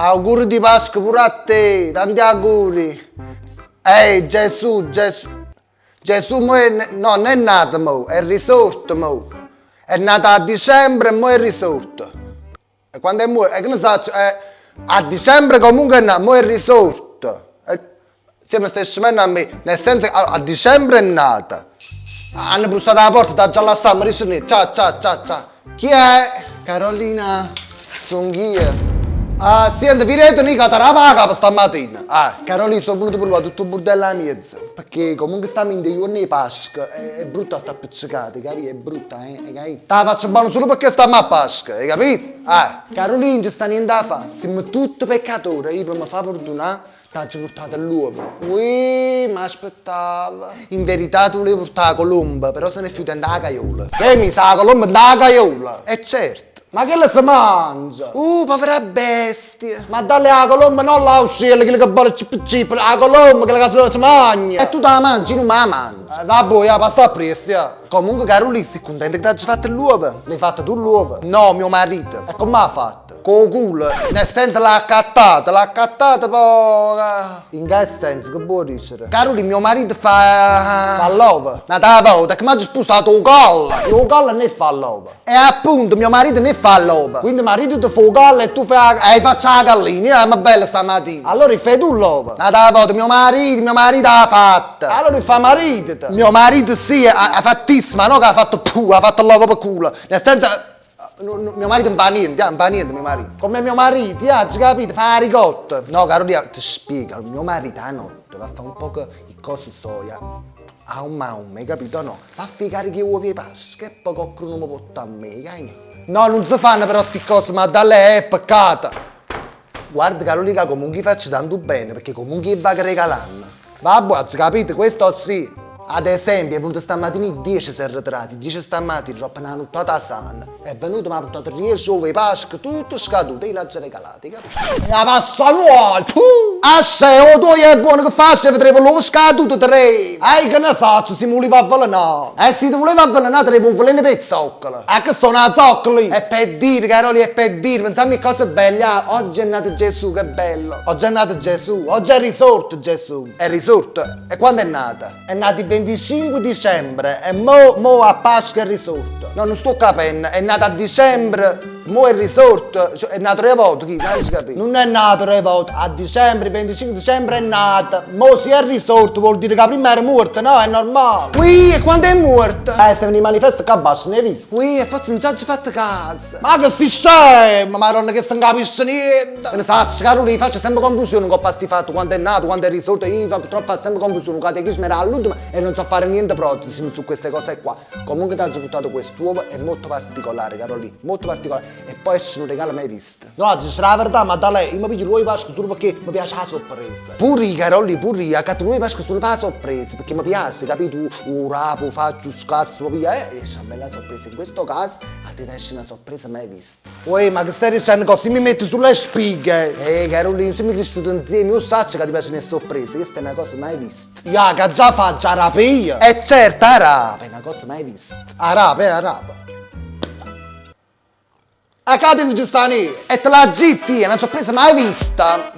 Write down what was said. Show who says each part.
Speaker 1: Auguri di Pasqua pure a te, tanti auguri. Ehi, Gesù, Gesù. Gesù mo no, non è nato mo, è risorto mo. È nato a dicembre e mo è risorto. E quando è morto? Che ne so, a dicembre comunque è nato, mo è risorto. Se mi stai scemando a me, nel senso che a dicembre è nata. Hanno bussato alla porta, da già la stampa, dice ciao, ciao, ciao, ciao. Chi è? Carolina, sono io. Senti, vi reto mica la paga stamattina. Carolina, sono venuto per tutto il bordello a mezzo. Perché comunque stiamo in dei giorni di Pasqua, è brutta sta appiccicata, capito? È brutta, capito? Te la faccio buono solo perché stiamo a Pasqua, hai capito? Carolina, ci sta niente da fare. Siamo tutti peccatori, io per mi fa perdonare. T'ho portato all'uovo. Ui, mi aspettava. In verità tu volevi portare la colomba, però se ne è fiutando la caiola. Che mi sa la colomba dalla caiola? E certo. Ma che le si mangia? Povera bestia. Ma dalle la colomba non la uscire, che le vuole cip la colomba che la si mangia. E tu te la mangi, non me la mangi. Vabbè, passa a presto. Comunque Carolina, sei contenta che ti hagi fatto l'uovo? L'hai fatto tu l'uovo? No, mio marito. E come l'ha fatto? Con il culo, nel senso l'ha accattata poi. In che senso? Che vuoi dire? Carolina, mio marito fa l'uovo. Una volta che mi ha sposato il collo. Il collo non fa l'uovo. E appunto, mio marito ne fa l'uovo. Quindi marito ti fa il collo e tu fai faccia la gallina, ma bella stamattina. Allora fai tu l'uovo. Una volta mio marito l'ha fatta. Allora fa marito. Mio marito sì, ha fattissima, no che ha fatto ha fatto l'uovo per culo. Nel senso. Mio marito non fa niente mio marito. Come mio marito, ci capito? Fa la ricotta. No, Carolina, ti spiego, mio marito a notte va a fare un po' di cose soia. A un hai capito? No? Va a fare che uovi e Pasqua e poi qualcuno mi porta a me, capito? No, non si fanno però queste cose, ma da lei è peccata. Guarda Carolina, comunque faccio tanto bene, perché comunque va regalando. Vabbè, ci capite? Questo sì. Ad esempio, è venuto stamattina i 10 si è ritirato, 10 stamattina, troppo una nottata sana. È venuto, mi ha portato 10 uova e Pasqua, tutto scaduto, e l'ha già regalati, capito? La passa nuova, se o tu è buono che fai, se vedremo l'uovo scaduto, tre. Che ne faccio, se mi voleva avvelenare? Se ti voleva avvelenare, te devo veleno per zoccolo. Che sono a zoccoli? È per dire, Caroli, è per dire, pensiamo a cose belle, oggi è nato Gesù, che bello. Oggi è nato Gesù, oggi è risorto Gesù. È risorto? E quando è nata? È nato il 25 dicembre e mo a Pasqua è risorto. No, non sto capendo, è nato a dicembre, mo è risorto, cioè, è nato tre volte, chi? Non si capisce. Non è nato tre volte, a dicembre, il 25 dicembre è nato, mo si è risorto, vuol dire che prima era morto, no? È normale. Qui, e quando è morto? Stiamo nei manifesti che abbassa, ne hai visto? Qui, e forse non ci ha fatto caso. Ma che si scema, madonna che non capisce niente. Ne faccio, Carolina, faccio sempre confusione con questi fatti, quando è nato, quando è risorto, io purtroppo faccio sempre confusione, il catechismo era all'ultimo e non so fare niente protesi su queste cose qua. Comunque ti ho buttato quest'uovo, è molto particolare, Carolina, molto particolare. E poi esce un regalo mai visto. No, dice la verità, ma da lei, io mi piglio l'uovo di Pasqua solo perché mi piace la sorpresa. Pure io, Carolina, pure io, accatto l'uovo di Pasqua solo per la sorpresa, perché mi piace, capito? Un rapo, faccio scasso, mi piace, esce una bella sorpresa. In questo caso, a te esce una sorpresa mai vista. Uè, ma che stai dicendo così mi metti sulle spighe? Carolina, se mi cresciuto insieme, io so che ti piacciono le sorprese, questa è una cosa mai vista. Che già faccio la rapia. E certo, la rapa è una cosa mai vista. La rapa. A cadere giusto lì. E te la zitti, è una sorpresa mai vista.